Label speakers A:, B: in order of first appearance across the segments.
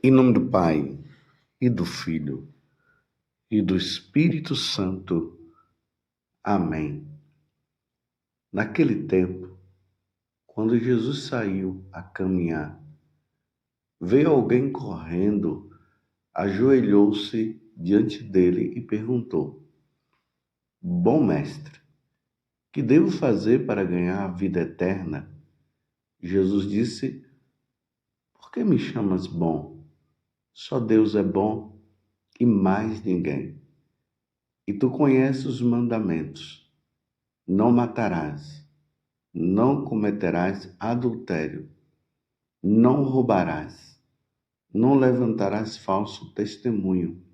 A: Em nome do Pai, e do Filho, e do Espírito Santo. Amém. Naquele tempo, quando Jesus saiu a caminhar, veio alguém correndo, ajoelhou-se diante dele e perguntou: Bom mestre, que devo fazer para ganhar a vida eterna? Jesus disse: Por que me chamas bom? Só Deus é bom e mais ninguém. E tu conheces os mandamentos: não matarás, não cometerás adultério, não roubarás, não levantarás falso testemunho,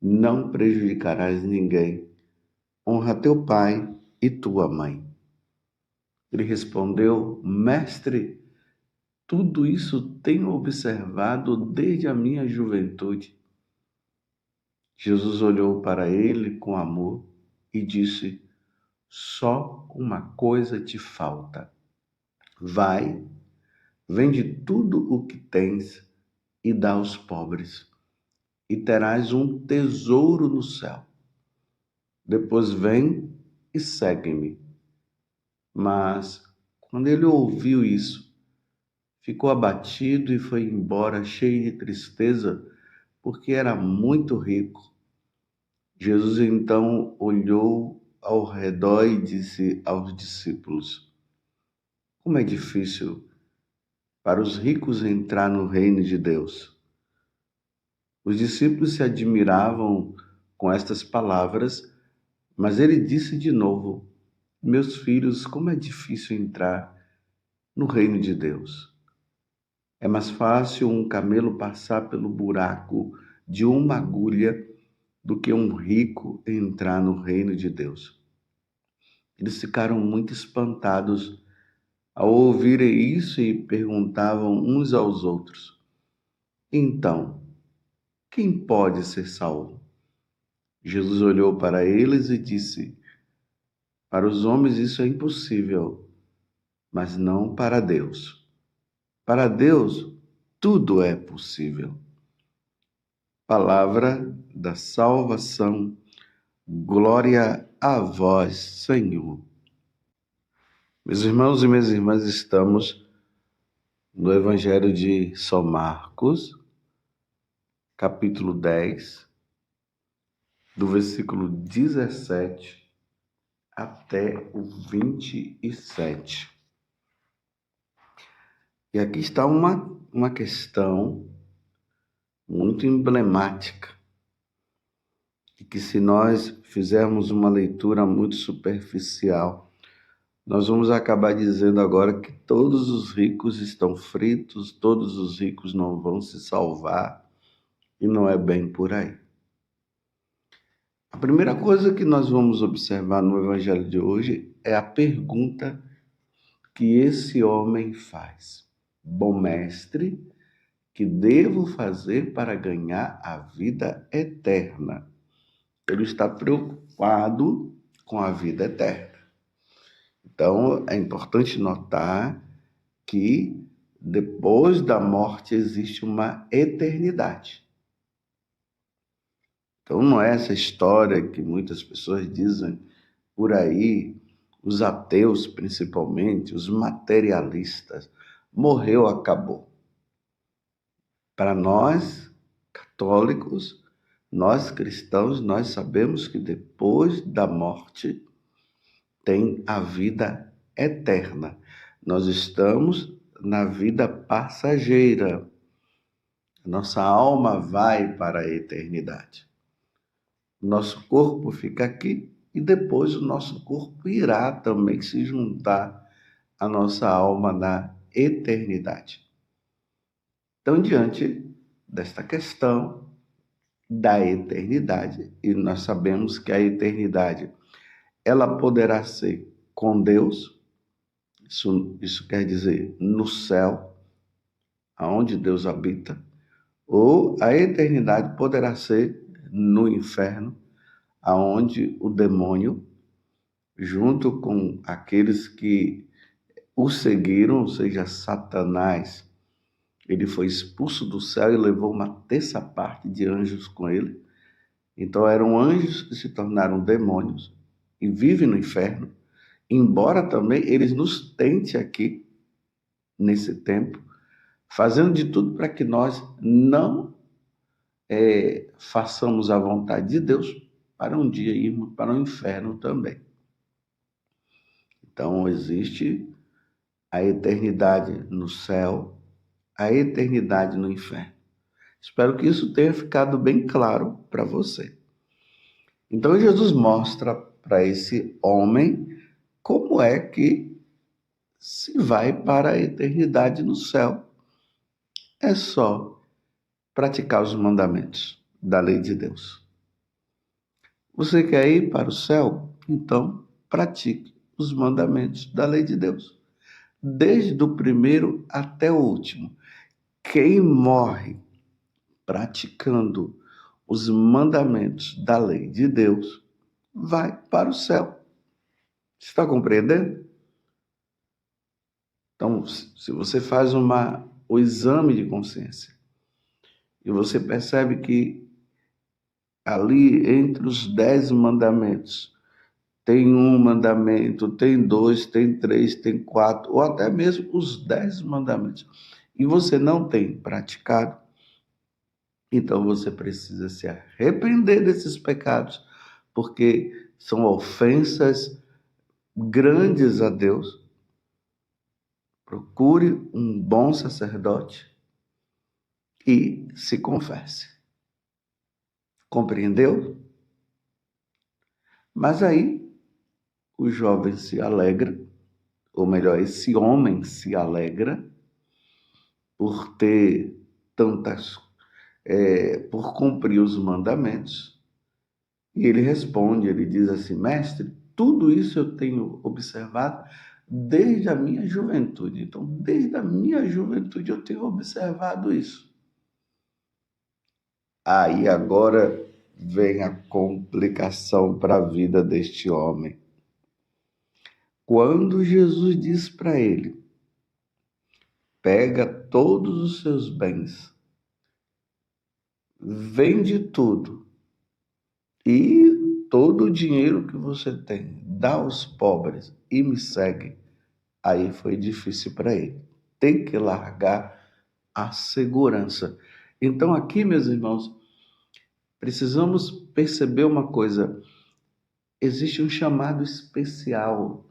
A: não prejudicarás ninguém, honra teu pai e tua mãe. Ele respondeu: Mestre, tudo isso tenho observado desde a minha juventude. Jesus olhou para ele com amor e disse: Só uma coisa te falta. Vai, vende tudo o que tens e dá aos pobres, e terás um tesouro no céu. Depois vem e segue-me. Mas, quando ele ouviu isso, ficou abatido e foi embora cheio de tristeza, porque era muito rico. Jesus então olhou ao redor e disse aos discípulos: Como é difícil para os ricos entrar no reino de Deus. Os discípulos se admiravam com estas palavras, mas ele disse de novo: Meus filhos, como é difícil entrar no reino de Deus. É mais fácil um camelo passar pelo buraco de uma agulha do que um rico entrar no reino de Deus. Eles ficaram muito espantados ao ouvirem isso e perguntavam uns aos outros: Então, quem pode ser salvo? Jesus olhou para eles e disse: Para os homens isso é impossível, mas não para Deus. Para Deus tudo é possível. Palavra da salvação. Glória a vós, Senhor. Meus irmãos e minhas irmãs, estamos no Evangelho de São Marcos, capítulo 10, do versículo 17 até o 27. E aqui está uma questão muito emblemática, e que se nós fizermos uma leitura muito superficial, nós vamos acabar dizendo agora que todos os ricos estão fritos, todos os ricos não vão se salvar, e não é bem por aí. A primeira coisa que nós vamos observar no Evangelho de hoje é a pergunta que esse homem faz. Bom mestre, que devo fazer para ganhar a vida eterna? Ele está preocupado com a vida eterna. Então, é importante notar que depois da morte existe uma eternidade. Então, não é essa história que muitas pessoas dizem por aí, os ateus principalmente, os materialistas: morreu, acabou. Para nós, católicos, nós cristãos, nós sabemos que depois da morte tem a vida eterna. Nós estamos na vida passageira. Nossa alma vai para a eternidade. Nosso corpo fica aqui e depois o nosso corpo irá também se juntar à nossa alma na eternidade. Então, diante desta questão da eternidade, e nós sabemos que a eternidade ela poderá ser com Deus, isso quer dizer no céu, aonde Deus habita, ou a eternidade poderá ser no inferno, aonde o demônio, junto com aqueles que o seguiram, ou seja, Satanás, Ele foi expulso do céu e levou uma terça parte de anjos com ele. Então eram anjos que se tornaram demônios e vivem no inferno, embora também eles nos tentem aqui, nesse tempo, fazendo de tudo para que nós não façamos a vontade de Deus, para um dia irmos para o inferno também. Então existe a eternidade no céu, a eternidade no inferno. Espero que isso tenha ficado bem claro para você. Então Jesus mostra para esse homem como é que se vai para a eternidade no céu. É só praticar os mandamentos da lei de Deus. Você quer ir para o céu? Então pratique os mandamentos da lei de Deus. Desde o primeiro até o último. Quem morre praticando os mandamentos da lei de Deus vai para o céu. Está compreendendo? Então, se você faz o exame de consciência e você percebe que ali entre os 10 mandamentos tem um mandamento, tem 2, tem 3, tem 4, ou até mesmo os 10 mandamentos, e você não tem praticado, então você precisa se arrepender desses pecados, porque são ofensas grandes a Deus. Procure um bom sacerdote e se confesse. Compreendeu? Mas aí o jovem se alegra, ou melhor, esse homem se alegra por ter por cumprir os mandamentos. E ele responde, ele diz assim: mestre, tudo isso eu tenho observado desde a minha juventude. Então, desde a minha juventude eu tenho observado isso. Aí agora vem a complicação para a vida deste homem. Quando Jesus diz para ele: pega todos os seus bens, vende tudo e todo o dinheiro que você tem, dá aos pobres e me segue. Aí foi difícil para ele. Tem que largar a segurança. Então aqui, meus irmãos, precisamos perceber uma coisa. Existe um chamado especial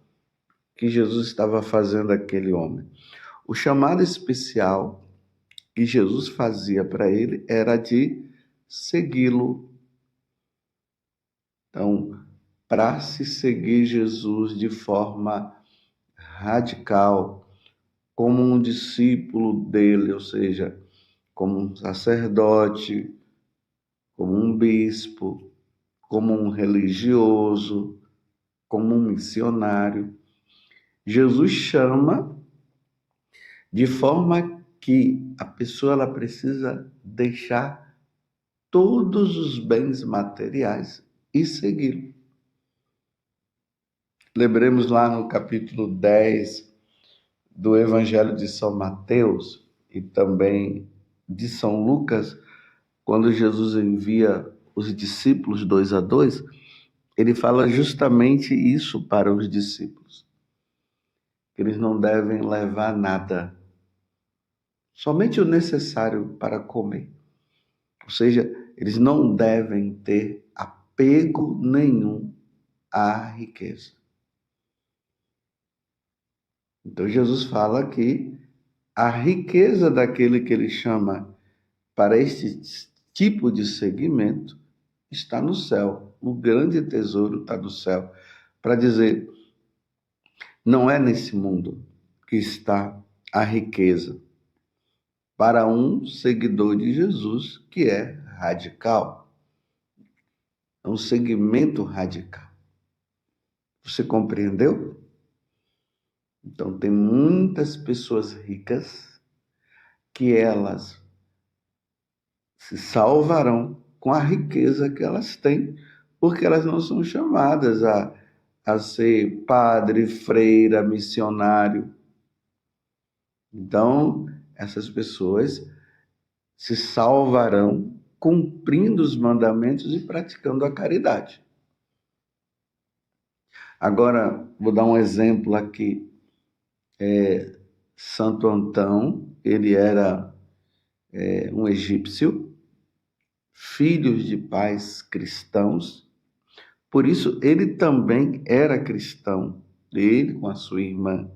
A: que Jesus estava fazendo àquele homem. O chamado especial que Jesus fazia para ele era de segui-lo. Então, para se seguir Jesus de forma radical, como um discípulo dele, ou seja, como um sacerdote, como um bispo, como um religioso, como um missionário, Jesus chama de forma que a pessoa ela precisa deixar todos os bens materiais e segui-lo. Lembremos lá no capítulo 10 do Evangelho de São Mateus e também de São Lucas, quando Jesus envia os discípulos 2 a 2, ele fala justamente isso para os discípulos. Eles não devem levar nada, somente o necessário para comer. Ou seja, eles não devem ter apego nenhum à riqueza. Então Jesus fala que a riqueza daquele que ele chama para este tipo de segmento está no céu. O grande tesouro está no céu. Para dizer, não é nesse mundo que está a riqueza. Para um seguidor de Jesus que é radical. É um segmento radical. Você compreendeu? Então, tem muitas pessoas ricas que elas se salvarão com a riqueza que elas têm, porque elas não são chamadas a ser padre, freira, missionário. Então, essas pessoas se salvarão cumprindo os mandamentos e praticando a caridade. Agora, vou dar um exemplo aqui. Santo Antão, ele era um egípcio, filho de pais cristãos, por isso ele também era cristão, ele com a sua irmã.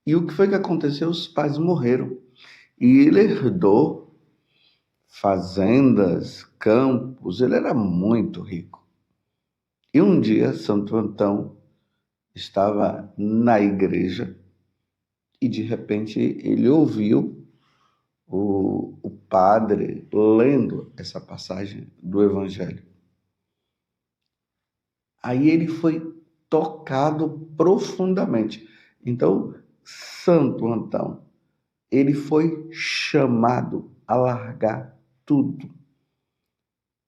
A: E o que foi que aconteceu? Os pais morreram e ele herdou fazendas, campos, ele era muito rico. E um dia, Santo Antão estava na igreja e de repente ele ouviu o padre lendo essa passagem do Evangelho. Aí ele foi tocado profundamente. Então, Santo Antão, ele foi chamado a largar tudo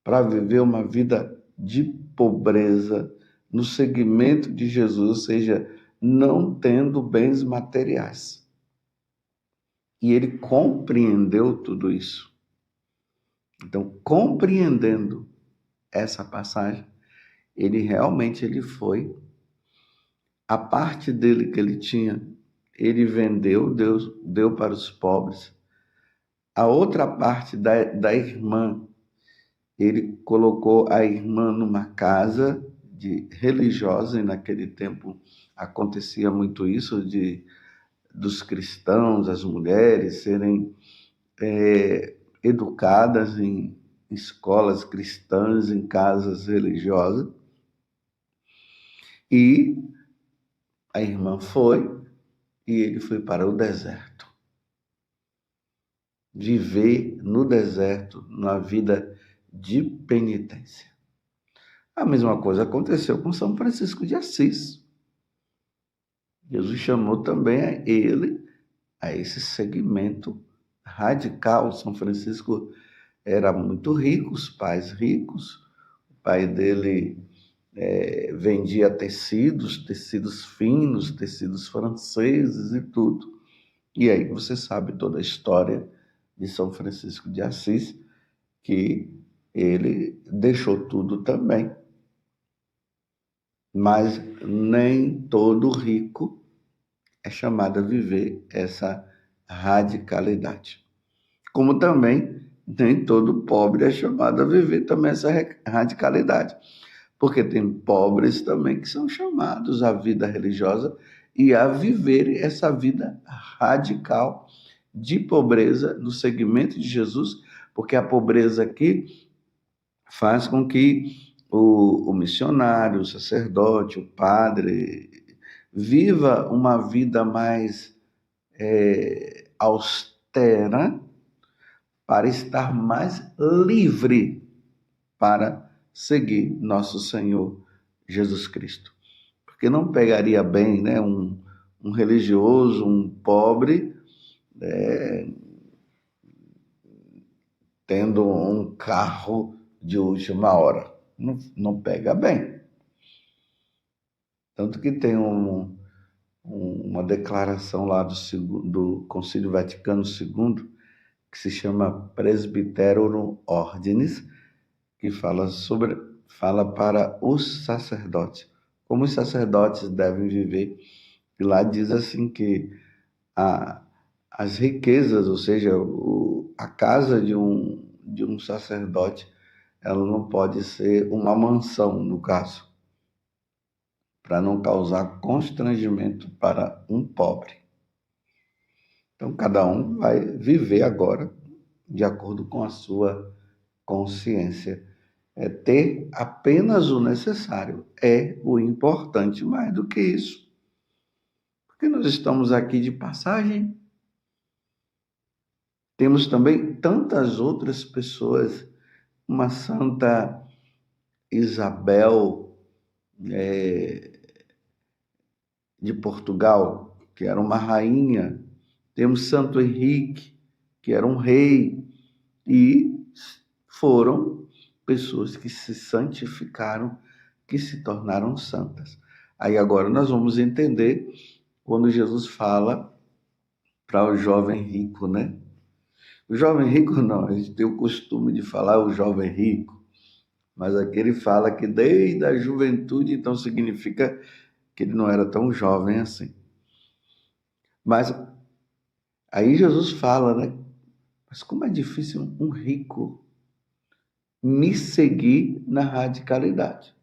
A: para viver uma vida de pobreza no seguimento de Jesus, ou seja, não tendo bens materiais. E ele compreendeu tudo isso. Então, compreendendo essa passagem, ele foi, a parte dele que ele tinha, ele vendeu, deu para os pobres. A outra parte da irmã, ele colocou a irmã numa casa religiosa, e naquele tempo acontecia muito isso, dos cristãos, as mulheres serem educadas em escolas cristãs, em casas religiosas. E a irmã foi, e ele foi para o deserto. Viver no deserto, numa vida de penitência. A mesma coisa aconteceu com São Francisco de Assis. Jesus chamou também a ele, a esse segmento radical. São Francisco era muito rico, os pais ricos. O pai dele vendia tecidos finos, tecidos franceses e tudo. E aí você sabe toda a história de São Francisco de Assis, que ele deixou tudo também. Mas nem todo rico é chamado a viver essa radicalidade. Como também nem todo pobre é chamado a viver também essa radicalidade. Porque tem pobres também que são chamados à vida religiosa e a viver essa vida radical de pobreza no segmento de Jesus, porque a pobreza aqui faz com que o missionário, o sacerdote, o padre, viva uma vida mais austera para estar mais livre para seguir nosso Senhor Jesus Cristo. Porque não pegaria bem, né, um religioso, um pobre, tendo um carro de última hora. Não pega bem. Tanto que tem uma declaração lá do Concílio Vaticano II, que se chama Presbyterorum Ordinis, que fala para os sacerdotes, como os sacerdotes devem viver. E lá diz assim que as riquezas, ou seja, a casa de um sacerdote, ela não pode ser uma mansão, no caso, para não causar constrangimento para um pobre. Então, cada um vai viver agora de acordo com a sua consciência. Ter apenas o necessário é o importante, mais do que isso. Porque nós estamos aqui de passagem. Temos também tantas outras pessoas, uma Santa Isabel de Portugal, que era uma rainha. Temos Santo Henrique, que era um rei, e foram pessoas que se santificaram, que se tornaram santas. Aí agora nós vamos entender quando Jesus fala para o jovem rico, né? O jovem rico não, a gente tem o costume de falar o jovem rico, mas aqui ele fala que desde a juventude, então significa que ele não era tão jovem assim. Mas aí Jesus fala, né? Mas como é difícil um rico me seguir na radicalidade.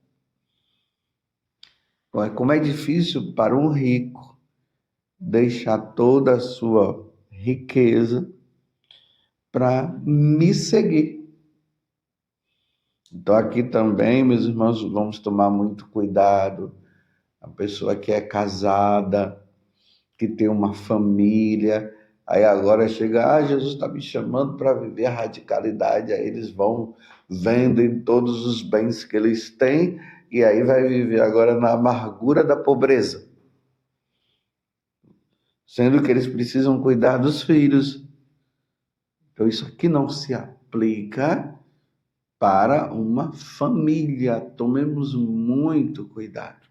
A: Como é difícil para um rico deixar toda a sua riqueza para me seguir. Então aqui também, meus irmãos, vamos tomar muito cuidado. A pessoa que é casada, que tem uma família, aí agora chega, Jesus está me chamando para viver a radicalidade, aí eles vão, vendem todos os bens que eles têm, e aí vai viver agora na amargura da pobreza. Sendo que eles precisam cuidar dos filhos. Então isso aqui não se aplica para uma família. Tomemos muito cuidado.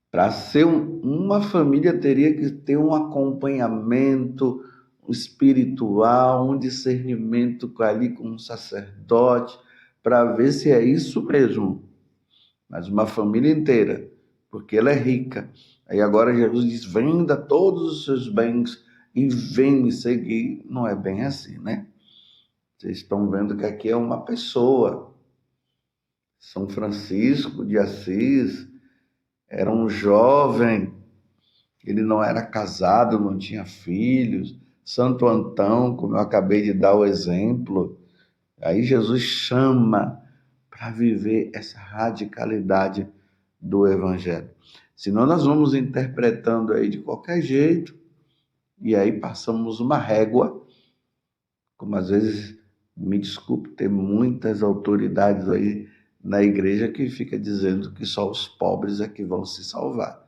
A: Para ser uma família, teria que ter um acompanhamento espiritual, um discernimento ali com um sacerdote, para ver se é isso mesmo. Mas uma família inteira, porque ela é rica. Aí agora Jesus diz, venda todos os seus bens e vem me seguir. Não é bem assim, né? Vocês estão vendo que aqui é uma pessoa. São Francisco de Assis era um jovem, ele não era casado, não tinha filhos. Santo Antão, como eu acabei de dar o exemplo, aí Jesus chama para viver essa radicalidade do Evangelho. Senão nós vamos interpretando aí de qualquer jeito, e aí passamos uma régua, como às vezes, me desculpe, tem muitas autoridades aí na igreja que fica dizendo que só os pobres é que vão se salvar.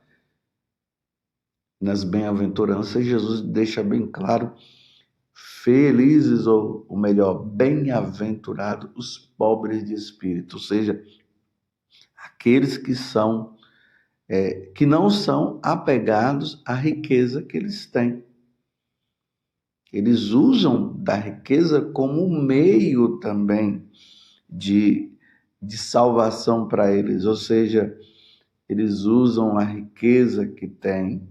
A: Nas bem-aventuranças, Jesus deixa bem claro, felizes, ou melhor, bem-aventurados os pobres de espírito, ou seja, aqueles que não são apegados à riqueza que eles têm. Eles usam da riqueza como um meio também de salvação para eles, ou seja, eles usam a riqueza que têm,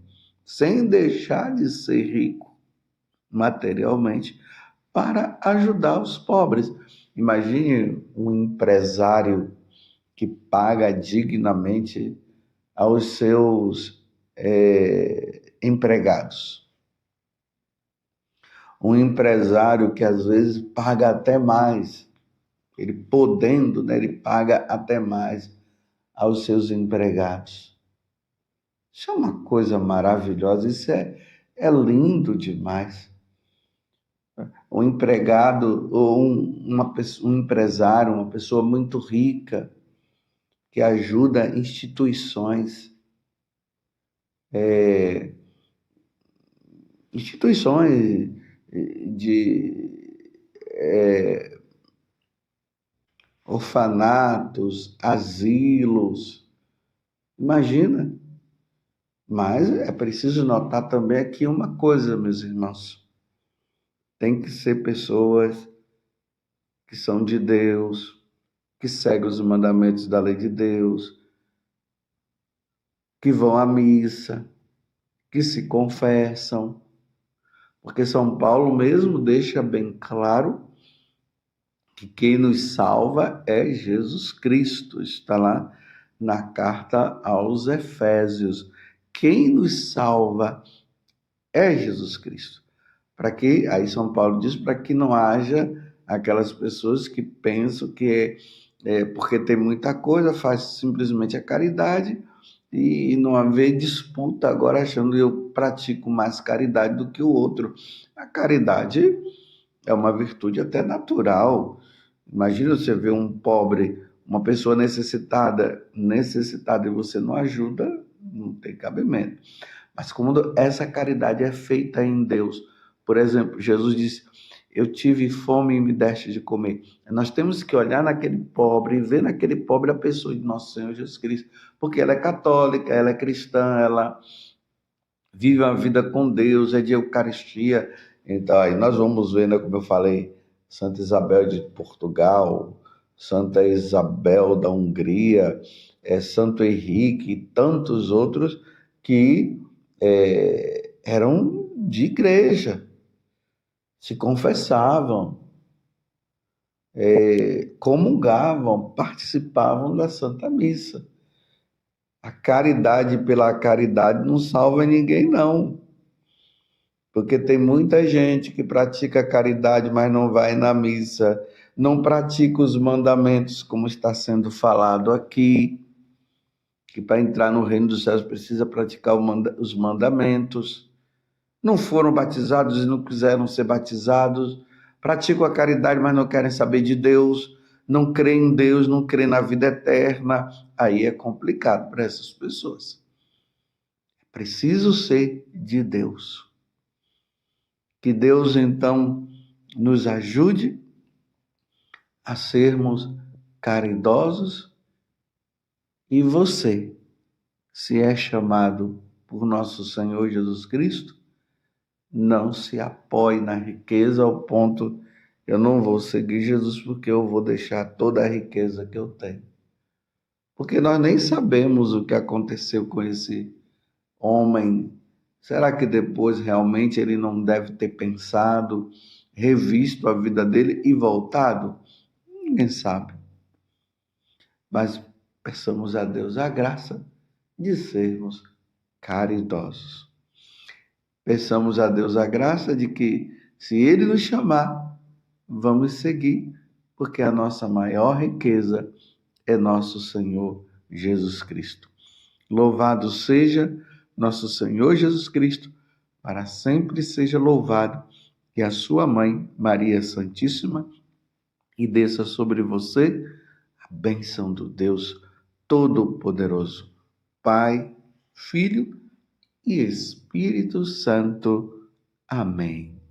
A: sem deixar de ser rico materialmente, para ajudar os pobres. Imagine um empresário que paga dignamente aos seus empregados. Um empresário que às vezes paga até mais, ele podendo, né, ele paga até mais aos seus empregados. Isso é uma coisa maravilhosa, isso é lindo demais. Um empregado ou um empresário, uma pessoa muito rica, que ajuda instituições, instituições de orfanatos, asilos. Imagina. Mas é preciso notar também aqui uma coisa, meus irmãos. Tem que ser pessoas que são de Deus, que seguem os mandamentos da lei de Deus, que vão à missa, que se confessam. Porque São Paulo mesmo deixa bem claro que quem nos salva é Jesus Cristo. Está lá na carta aos Efésios. Quem nos salva é Jesus Cristo. Para que, aí São Paulo diz, para que não haja aquelas pessoas que pensam que porque tem muita coisa, faz simplesmente a caridade e não haver disputa agora achando que eu pratico mais caridade do que o outro. A caridade é uma virtude até natural. Imagina você ver um pobre, uma pessoa necessitada e você não ajuda, não tem cabimento. Mas quando essa caridade é feita em Deus, por exemplo, Jesus disse, eu tive fome e me deste de comer. Nós temos que olhar naquele pobre e ver naquele pobre a pessoa de nosso Senhor Jesus Cristo, porque ela é católica, ela é cristã, ela vive uma vida com Deus, é de Eucaristia. Então, aí nós vamos ver, né, como eu falei, Santa Isabel de Portugal, Santa Isabel da Hungria, Santo Henrique e tantos outros que eram de igreja, se confessavam, comungavam, participavam da Santa Missa. A caridade pela caridade não salva ninguém, não. Porque tem muita gente que pratica a caridade, mas não vai na missa, não pratica os mandamentos, como está sendo falado aqui, que para entrar no reino dos céus precisa praticar os mandamentos. Não foram batizados e não quiseram ser batizados, praticam a caridade, mas não querem saber de Deus, não creem em Deus, não creem na vida eterna. Aí é complicado para essas pessoas. É preciso ser de Deus. Que Deus, então, nos ajude a sermos caridosos, e você, se é chamado por nosso Senhor Jesus Cristo, não se apoie na riqueza ao ponto, eu não vou seguir Jesus porque eu vou deixar toda a riqueza que eu tenho. Porque nós nem sabemos o que aconteceu com esse homem. Será que depois realmente ele não deve ter pensado, revisto a vida dele e voltado? Ninguém sabe. Mas peçamos a Deus a graça de sermos caridosos. Peçamos a Deus a graça de que, se Ele nos chamar, vamos seguir, porque a nossa maior riqueza é nosso Senhor Jesus Cristo. Louvado seja nosso Senhor Jesus Cristo, para sempre seja louvado, e a sua mãe, Maria Santíssima, e desça sobre você a bênção do Deus Todo-Poderoso, Pai, Filho e Espírito Santo. Amém.